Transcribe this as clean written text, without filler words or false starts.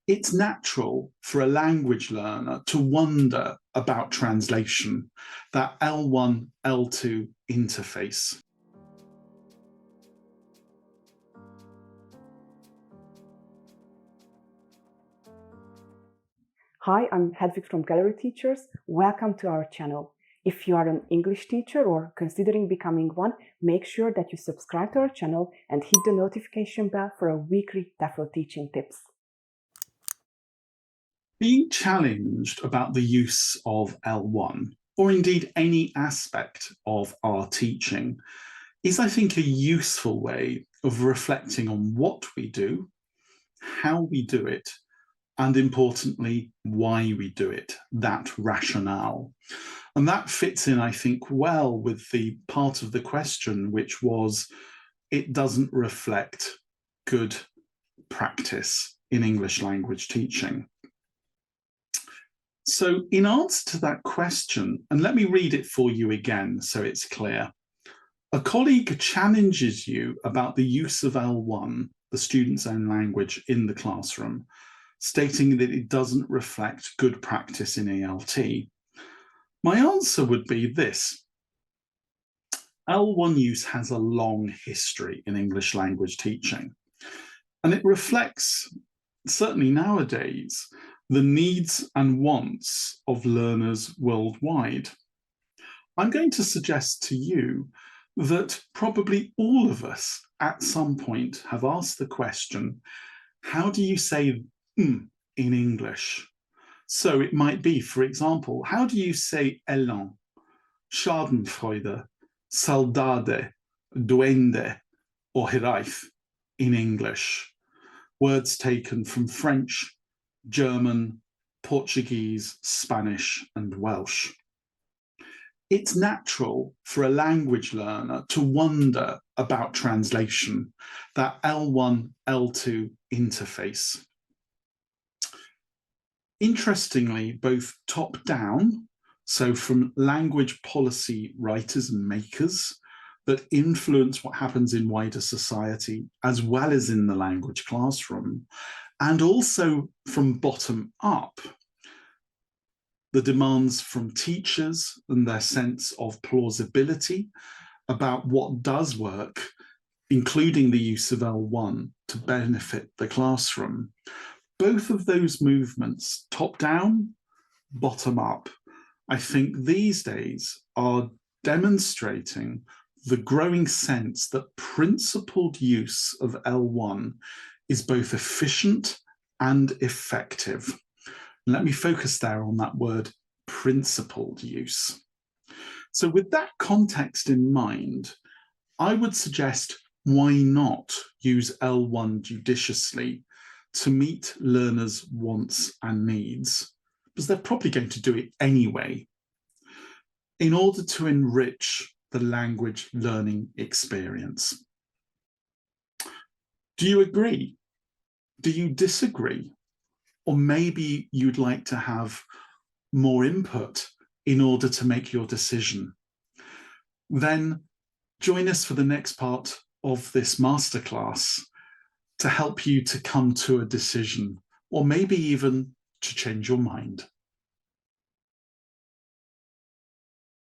It's natural for a language learner to wonder about translation, that L1, L2 interface. Hi, I'm Hedvig from Gallery Teachers. Welcome to our channel. If you are an English teacher or considering becoming one, make sure that you subscribe to our channel and hit the notification bell for a weekly TEFL teaching tips. Being challenged about the use of L1, or indeed any aspect of our teaching, is, I think, a useful way of reflecting on what we do, how we do it, and importantly, why we do it, that rationale. And that fits in, I think, well with the part of the question, which was, it doesn't reflect good practice in English language teaching. So in answer to that question, and let me read it for you again so it's clear. A colleague challenges you about the use of L1, the student's own language, in the classroom, stating that it doesn't reflect good practice in ELT. My answer would be this. L1 use has a long history in English language teaching, and it reflects, certainly nowadays, the needs and wants of learners worldwide. I'm going to suggest to you that probably all of us at some point have asked the question, how do you say in English? So it might be, for example, how do you say élan, schadenfreude, saudade, duende, or hiraeth in English? Words taken from French, German, Portuguese, Spanish, and Welsh. It's natural for a language learner to wonder about translation, that L1, L2 interface. Interestingly, both top-down, so from language policy writers and makers that influence what happens in wider society, as well as in the language classroom, and also from bottom up, the demands from teachers and their sense of plausibility about what does work, including the use of L1 to benefit the classroom. Both of those movements, top down, bottom up, I think these days are demonstrating the growing sense that principled use of L1 is both efficient and effective. Let me focus there on that word, principled use. So with that context in mind, I would suggest, why not use L1 judiciously to meet learners' wants and needs, because they're probably going to do it anyway, in order to enrich the language learning experience. Do you agree? Do you disagree? Or maybe you'd like to have more input in order to make your decision. Then join us for the next part of this masterclass to help you to come to a decision, or maybe even to change your mind.